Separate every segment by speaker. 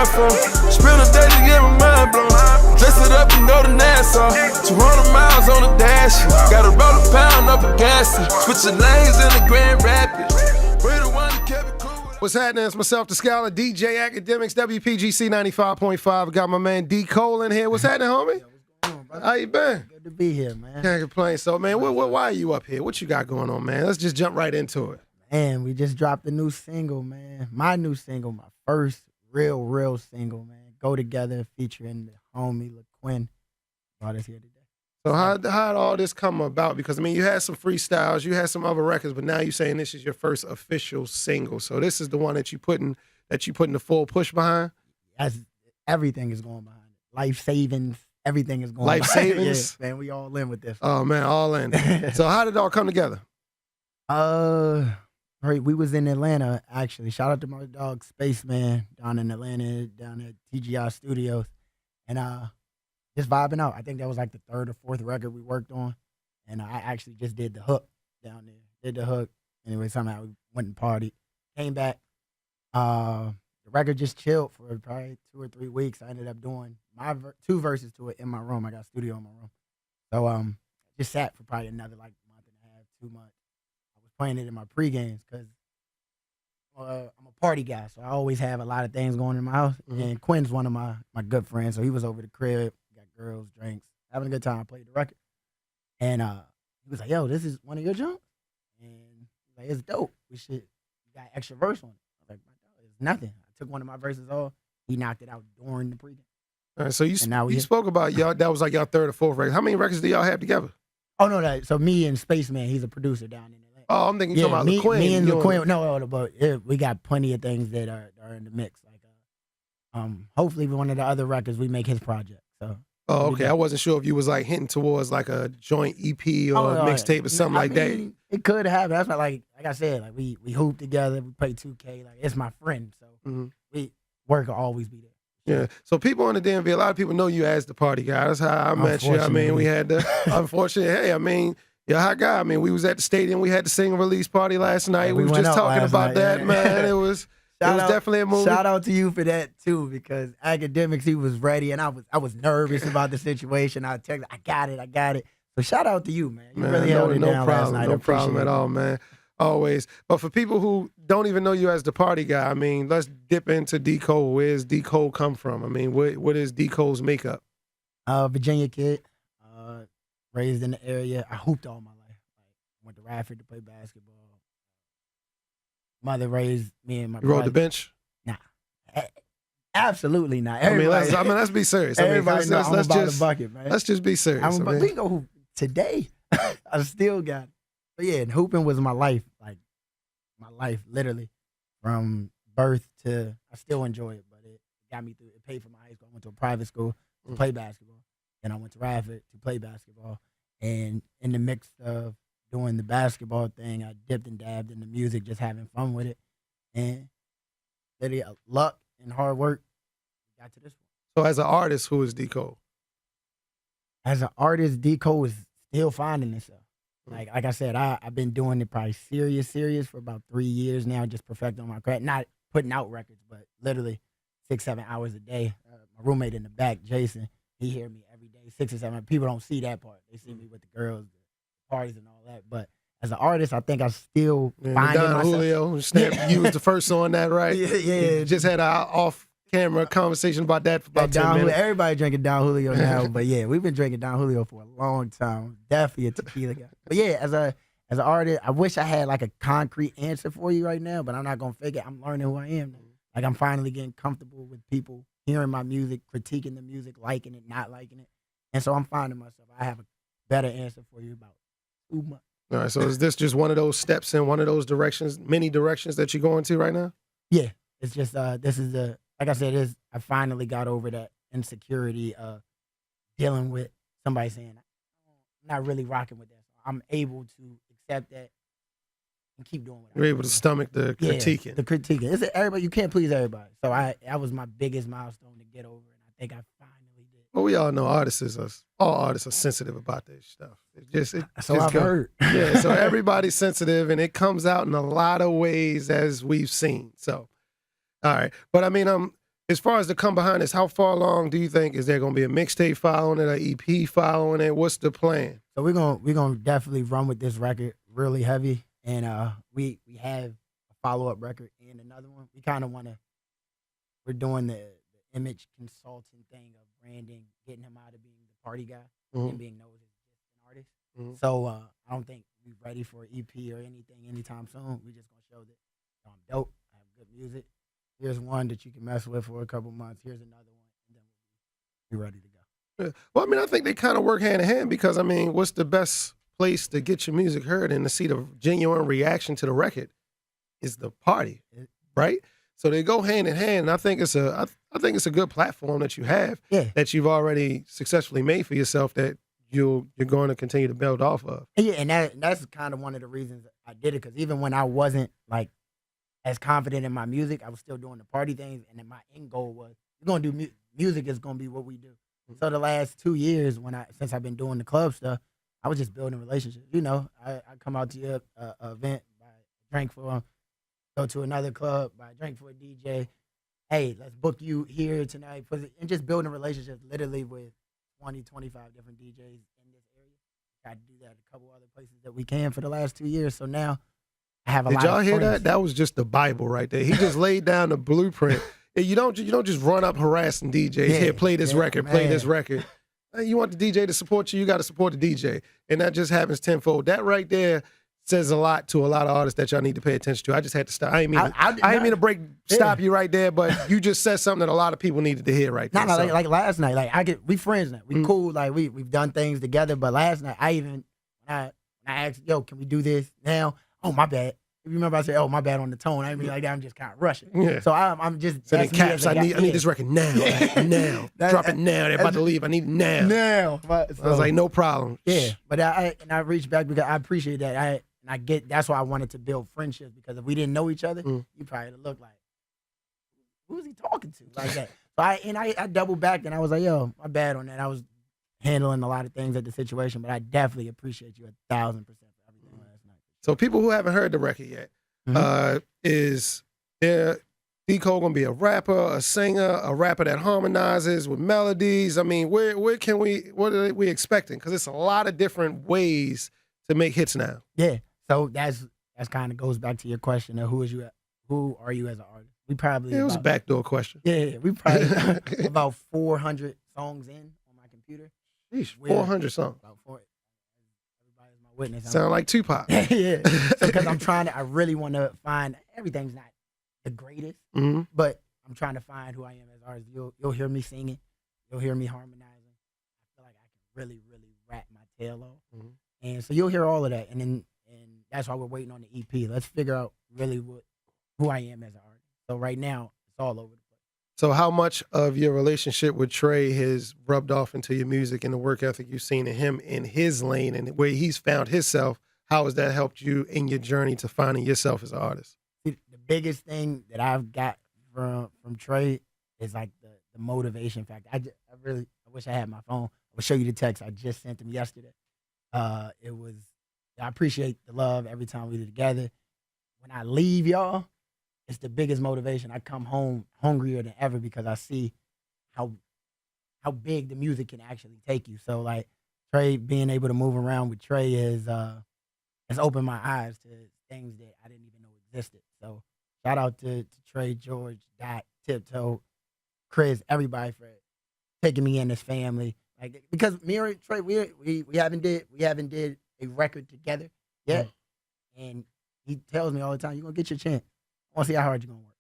Speaker 1: grind for. Spend a day to get my mind blown. Dress it up and go to Nassau. 200 miles on the dash. Gotta roll a pound up a gas. Switching lanes in the Grand Rapids. We the one that kept it cool.
Speaker 2: What's happening? It's myself, the Scholar, DJ Akademiks, WPGC 95.5. Got my man D. Cole in here. What's happening, homie?
Speaker 3: Yo, what's going on, brother?
Speaker 2: How you been?
Speaker 3: Good to be here, man.
Speaker 2: Can't complain. So, man, why are you up here? What you got going on, man? Let's just jump right into it.
Speaker 3: Man, we just dropped a new single, man. My new single, my first real single, man. Go Together, featuring the homie LaQuinn. Brought us here today.
Speaker 2: So how did all this come about? Because, I mean, you had some freestyles, you had some other records, but now you're saying this is your first official single. So this is the one that you putting the full push behind?
Speaker 3: Everything is going behind it. Life savings, everything is going
Speaker 2: Life
Speaker 3: behind it.
Speaker 2: savings?
Speaker 3: Yeah, man, we all in with this.
Speaker 2: Oh, man, all in. So how did it all come together?
Speaker 3: We was in Atlanta, actually. Shout out to my dog, Spaceman, down in Atlanta, down at TGI Studios. And just vibing out. I think that was like the third or fourth record we worked on. And I actually just did the hook down there. Did the hook. Anyway, somehow we went and partied. Came back. The record just chilled for probably 2 or 3 weeks. I ended up doing my 2 verses to it in my room. I got a studio in my room. So just sat for probably another like month and a half, 2 months. I was playing it in my pre-games because I'm a party guy. So I always have a lot of things going in my house.
Speaker 2: Mm-hmm.
Speaker 3: And Quinn's one of my good friends. So he was over the crib. Girls, drinks, having a good time. I played the record. And he was like, yo, this is one of your jumps? And he's like, it's dope. You got extra verse on it. I was like, it's nothing. I took one of my verses off. He knocked it out during the pregame.
Speaker 2: All right, so you spoke about y'all, that was like y'all third or fourth record. How many records do y'all have together?
Speaker 3: Oh, no, so me and Spaceman, he's a producer down in Atlanta.
Speaker 2: Oh, I'm thinking you're talking about LaQuinn.
Speaker 3: Me and LaQuinn. No, but we got plenty of things that are in the mix. Like, hopefully one of the other records, we make his project. So.
Speaker 2: Oh, okay. I wasn't sure if you was like hinting towards like a joint EP or a mixtape or something like that.
Speaker 3: It could happen. That's not like I said, like we hoop together, we play 2K. Like it's my friend, so we work will always be there.
Speaker 2: Yeah. So people in the DMV, a lot of people know you as the party guy. That's how I met you. I mean, we had the unfortunate. Hey, I mean, you're a hot guy. I mean, we was at the stadium. We had the single release party last night.
Speaker 3: Yeah,
Speaker 2: we was just talking about that,
Speaker 3: yeah.
Speaker 2: man. It was. It was definitely a movie.
Speaker 3: Shout out to you for that too, because Akademiks, he was ready, and I was nervous about the situation. I texted, I got it. So shout out to you, man. You really held it down last night.
Speaker 2: No problem at all, man. Always. But for people who don't even know you as the party guy, I mean, let's dip into D. Cole. Where's D. Cole come from? I mean, what is D. Cole's makeup?
Speaker 3: Virginia kid, raised in the area. I hooped all my life. Like, went to Radford to play basketball. Mother raised me and my brother.
Speaker 2: You rode the bench?
Speaker 3: Nah. Absolutely not.
Speaker 2: Let's be serious.
Speaker 3: Everybody knows I'm about the bucket, man.
Speaker 2: Let's just be serious.
Speaker 3: We can go hoop today. I still got it. But yeah, and hooping was my life. Like, my life, literally. From birth to, I still enjoy it, but it got me through. It paid for my high school. I went to a private school to play basketball. Then I went to Radford to play basketball. And in the mix of doing the basketball thing, I dipped and dabbed in the music, just having fun with it. And literally luck and hard work got to this one.
Speaker 2: So as an artist, who is D. Cole?
Speaker 3: As an artist, D. Cole is still finding himself. Like I said, I've been doing it probably serious for about 3 years now, just perfecting my craft. Not putting out records, but literally 6-7 hours a day. My roommate in the back, Jason, he hear me every day, 6 or 7. People don't see that part. They see me with the girls, parties and all that, but as an artist, I think I still finding myself.
Speaker 2: Julio, you was the first on that, right?
Speaker 3: Yeah.
Speaker 2: Just had an off-camera conversation about that for about 10 minutes.
Speaker 3: Everybody drinking Don Julio now, but yeah, we've been drinking Don Julio for a long time. Definitely a tequila guy. But yeah, as an artist, I wish I had like a concrete answer for you right now, but I'm not gonna fake it. I'm learning who I am now. Like I'm finally getting comfortable with people hearing my music, critiquing the music, liking it, not liking it, and so I'm finding myself. I have a better answer for you about 2 months.
Speaker 2: All right, so is this just one of those steps in one of those directions, many directions that you're going to right now?
Speaker 3: Yeah, it's just this is like I said, I finally got over that insecurity of dealing with somebody saying I'm not really rocking with that. So I'm able to accept that and keep doing what
Speaker 2: You're able to stomach the critiquing.
Speaker 3: The critiquing. It's everybody. You can't please everybody. So that was my biggest milestone to get over, and I think I finally did.
Speaker 2: Well, we all know all artists are sensitive about this stuff.
Speaker 3: I've heard.
Speaker 2: Yeah, so everybody's sensitive, and it comes out in a lot of ways as we've seen. So, all right. But I mean, As far as to come behind this, how far along do you think is there going to be a mixtape following it, an EP following it? What's the plan?
Speaker 3: So we're gonna definitely run with this record really heavy, and we have a follow-up record and another one. We kind of we're doing the image consulting thing of branding, getting him out of being the party guy and being known as just an artist. So I don't think we're ready for an EP or anything anytime soon. We're just gonna show that I'm dope. I have good music. Here's one that you can mess with for a couple months. Here's another one, and then we'll be ready to go.
Speaker 2: Yeah. Well, I mean, I think they kind of work hand in hand because, I mean, what's the best place to get your music heard and to see the genuine reaction to the record is the party, right? So they go hand in hand, and I think it's a good platform that you have that you've already successfully made for yourself that you're going to continue to build off of.
Speaker 3: Yeah, and that's kind of one of the reasons I did it, because even when I wasn't like as confident in my music, I was still doing the party things, and then my end goal was we're gonna do music is gonna be what we do. So the last 2 years, since I've been doing the club stuff, I was just building relationships. You know, I come out to your event, buy a drink for them, go to another club, buy a drink for a DJ. Hey, let's book you here tonight, and just building relationships literally with 20, 25 different DJs in this area. Tried to do that at a couple other places that we can for the last 2 years. So now I have a lot of friends. Did y'all hear
Speaker 2: that? That was just the Bible right there. He just laid down the blueprint. You don't just run up harassing DJs. Here, play this record, play this record. You want the DJ to support you, you got to support the DJ. And that just happens tenfold. That right there says a lot to a lot of artists that y'all need to pay attention to. I just had to stop. I didn't mean to stop you right there, but you just said something that a lot of people needed to hear right there.
Speaker 3: Like last night, we friends now. We cool, like we've done things together, but last night when I asked, yo, can we do this now? Oh, my bad. If you remember, I said, "Oh, my bad" on the tone. I didn't mean like that. I'm just kind of rushing. Yeah. So I'm just.
Speaker 2: So caps. I need this record now. Now. Drop it now. They're about to leave. I need it now.
Speaker 3: Now.
Speaker 2: I was like, no problem.
Speaker 3: Yeah, but I reached back because I appreciate that. I get that's why I wanted to build friendships, because if we didn't know each other, you probably look like, who's he talking to like that? So I doubled back and I was like, yo, my bad on that. I was handling a lot of things at the situation, but I definitely appreciate you 1,000% for everything last night.
Speaker 2: So people who haven't heard the record yet, is there D-Cole gonna be a rapper, a singer, a rapper that harmonizes with melodies? I mean, what are we expecting? Because it's a lot of different ways to make hits now.
Speaker 3: Yeah. So that's kind of goes back to your question of who are you as an artist? We probably
Speaker 2: it was a backdoor question.
Speaker 3: Yeah, we probably about 400 songs in on my computer.
Speaker 2: Sheesh, 400 songs. About 400.
Speaker 3: Everybody's my witness.
Speaker 2: Sound like Tupac.
Speaker 3: Yeah. So because I really want to find, everything's not the greatest, but I'm trying to find who I am as an artist. You'll hear me singing, you'll hear me harmonizing. I feel like I can really, really rap my tail off. And so you'll hear all of that, and that's why we're waiting on the EP. Let's figure out really who I am as an artist. So right now, it's all over the place.
Speaker 2: So how much of your relationship with Trey has rubbed off into your music and the work ethic you've seen in him in his lane and where he's found himself? How has that helped you in your journey to finding yourself as an artist?
Speaker 3: The biggest thing that I've got from Trey is like the motivation factor. I wish I had my phone. I will show you the text I just sent him yesterday. I appreciate the love every time we're together. When I leave y'all, it's the biggest motivation. I come home hungrier than ever because I see how big the music can actually take you. So like Trey, being able to move around with Trey has opened my eyes to things that I didn't even know existed. So shout out to Trey, George, Dot, Tiptoe, Chris, everybody for taking me in this family. Like, because me and Trey, we haven't did a record together yet, and he tells me all the time, "You're gonna get your chance. I want to see how hard you're gonna work."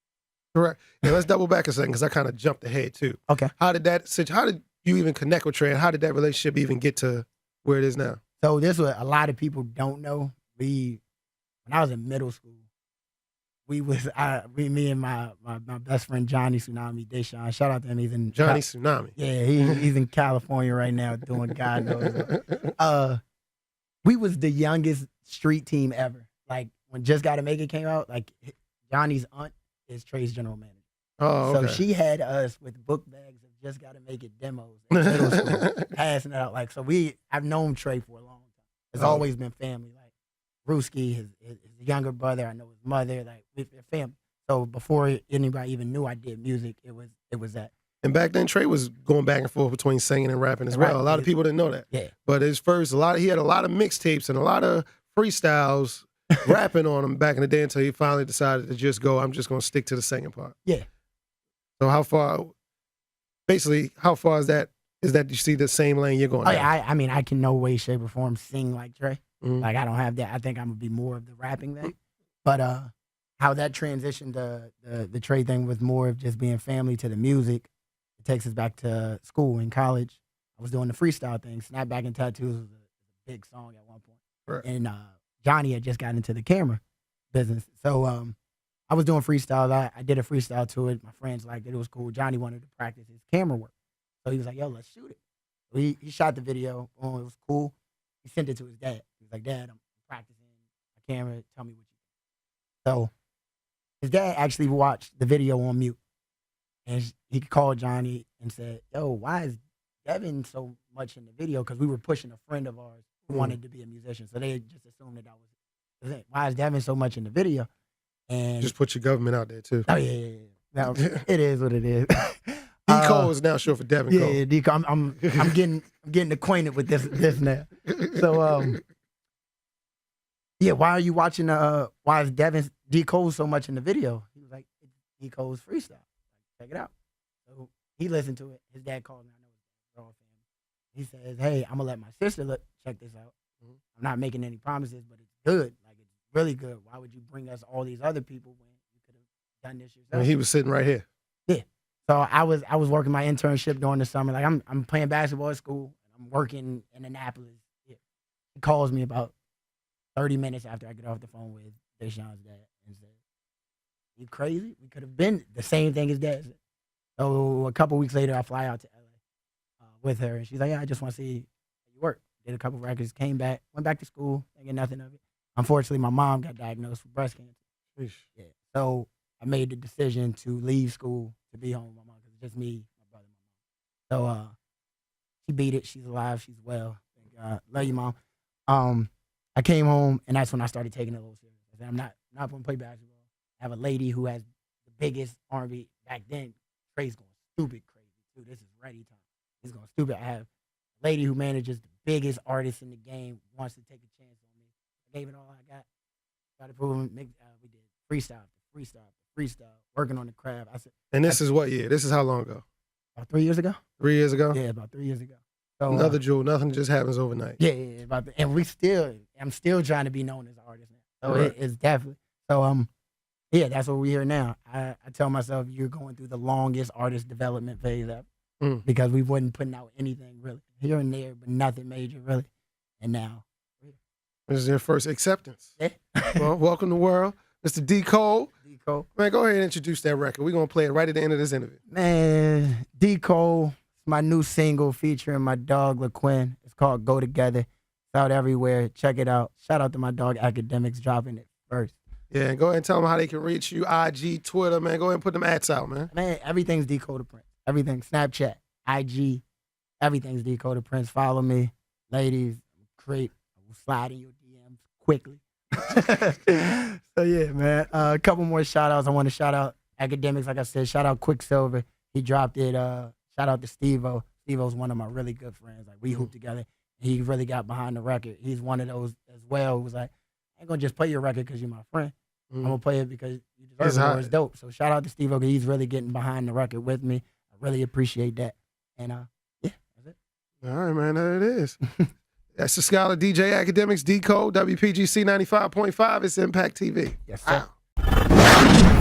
Speaker 2: Correct. Yeah, let's double back a second because I kind of jumped ahead too.
Speaker 3: Okay.
Speaker 2: How did you even connect with Trey, and how did that relationship even get to where it is now?
Speaker 3: So this is what a lot of people don't know. When I was in middle school, me and my best friend Johnny Tsunami Deshaun. Shout out to him. He's in
Speaker 2: Johnny Tsunami.
Speaker 3: Yeah, he's in California right now doing God knows. We was the youngest street team ever. Like when Just Gotta Make It came out, like Johnny's aunt is Trey's general manager.
Speaker 2: Oh, okay.
Speaker 3: So she had us with book bags of Just Gotta Make It demos in middle school, passing it out. Like, so I've known Trey for a long time. It's always been family. Like Ruski, his younger brother, I know his mother, like we're family. So before anybody even knew I did music, it was that.
Speaker 2: And back then, Trey was going back and forth between singing and rapping as well. A lot of people didn't know that.
Speaker 3: Yeah.
Speaker 2: But his first, he had a lot of mixtapes and a lot of freestyles rapping on him back in the day until he finally decided to just go, I'm just going to stick to the singing part.
Speaker 3: Yeah.
Speaker 2: So how far is that? Is that you see the same lane you're going?
Speaker 3: Oh, yeah, I mean, I can no way, shape, or form sing like Trey.
Speaker 2: Mm-hmm.
Speaker 3: Like, I don't have that. I think I'm going to be more of the rapping thing. But how that transitioned to the Trey thing was more of just being family to the music. It takes us back to school and college. I was doing the freestyle thing. Snapback and Tattoos was a big song at one point.
Speaker 2: Right.
Speaker 3: And Johnny had just gotten into the camera business. So I was doing freestyle. I did a freestyle to it. My friends liked it. It was cool. Johnny wanted to practice his camera work. So he was like, yo, let's shoot it. So he shot the video. Oh, it was cool. He sent it to his dad. He was like, Dad, I'm practicing my camera. Tell me what you think. So his dad actually watched the video on mute. And he called Johnny and said, yo, why is Devin so much in the video? Because we were pushing a friend of ours who wanted to be a musician. So they just assumed that was it. Why is Devin so much in the video? And
Speaker 2: just put your government out there, too.
Speaker 3: Oh, yeah. Now, it is what it is.
Speaker 2: D. Cole is now short for Devin Cole.
Speaker 3: Yeah, D. Cole. I'm getting acquainted with this now. So, yeah, why are you watching, why is Devin D. Cole so much in the video? He was like, it's D. Cole's freestyle. Check it out. So he listened to it. His dad called me. I know we're all family. He says, hey, I'm going to let my sister check this out. Mm-hmm. I'm not making any promises, but it's good. Like, it's really good. Why would you bring us all these other people when you could have done this yourself?
Speaker 2: I mean, he was sitting right here.
Speaker 3: Yeah. So I was working my internship during the summer. Like, I'm playing basketball at school. I'm working in Annapolis. Yeah. He calls me about 30 minutes after I get off the phone with Deshaun's dad and says, you crazy? We could have been the same thing as Dad said. So a couple weeks later, I fly out to LA with her, and she's like, yeah, I just want to see how you work. Did a couple records, came back, went back to school, thinking nothing of it. Unfortunately, my mom got diagnosed with breast cancer.
Speaker 2: Eesh.
Speaker 3: Yeah. So I made the decision to leave school to be home with my mom, because it's just me, my brother, my mom. So she beat it. She's alive. She's well. Thank God. Love you, Mom. I came home, and that's when I started taking it a little serious. I said, I'm not going to play basketball. I have a lady who has the biggest R&B back then. Trey's going stupid crazy, too. This is ready time. He's going stupid. I have a lady who manages the biggest artist in the game, wants to take a chance on me. I gave it all I got. Got to prove him. We did freestyle, working on the craft. I said,
Speaker 2: and this is what year? This is how long ago?
Speaker 3: About 3 years ago.
Speaker 2: 3 years ago?
Speaker 3: Yeah, about 3 years ago. So,
Speaker 2: another jewel. Nothing just happens overnight.
Speaker 3: Yeah. And I'm still trying to be known as an artist now. So
Speaker 2: right.
Speaker 3: it's definitely. So yeah, that's what we're here now. I tell myself you're going through the longest artist development phase ever, because we wasn't putting out anything really here and there, but nothing major really. And now
Speaker 2: this is your first acceptance.
Speaker 3: Yeah.
Speaker 2: Well, welcome to the world, Mr. D. Cole.
Speaker 3: D. Cole.
Speaker 2: Man, go ahead and introduce that record. We're gonna play it right at the end of this interview.
Speaker 3: Man, D. Cole, it's my new single featuring my dog LaQuinn. It's called Go Together. It's out everywhere. Check it out. Shout out to my dog Akademiks dropping it first.
Speaker 2: Yeah, and go ahead and tell them how they can reach you. IG, Twitter, man. Go ahead and put them ads out, man.
Speaker 3: Man, everything's D. Cole Prince. Everything. Snapchat, IG, everything's D. Cole Prince. Follow me. Ladies, great. I will slide in your DMs quickly. So, yeah, man. A couple more shout-outs. I want to shout out Akademiks. Like I said, shout out Quicksilver. He dropped it. Shout out to Steve-O. Steve-O's one of my really good friends. Like, we hooped together. He really got behind the record. He's one of those as well who was like, I ain't going to just play your record because you're my friend. I'm going to play it because you deserve it, or it's dope. So shout out to Steve-O, because he's really getting behind the record with me. I really appreciate that. And yeah, that's it.
Speaker 2: All right, man, there it is. That's the scholar DJ Akademiks, D. Cole, WPGC 95.5. It's Impact TV.
Speaker 3: Yes, sir. Wow.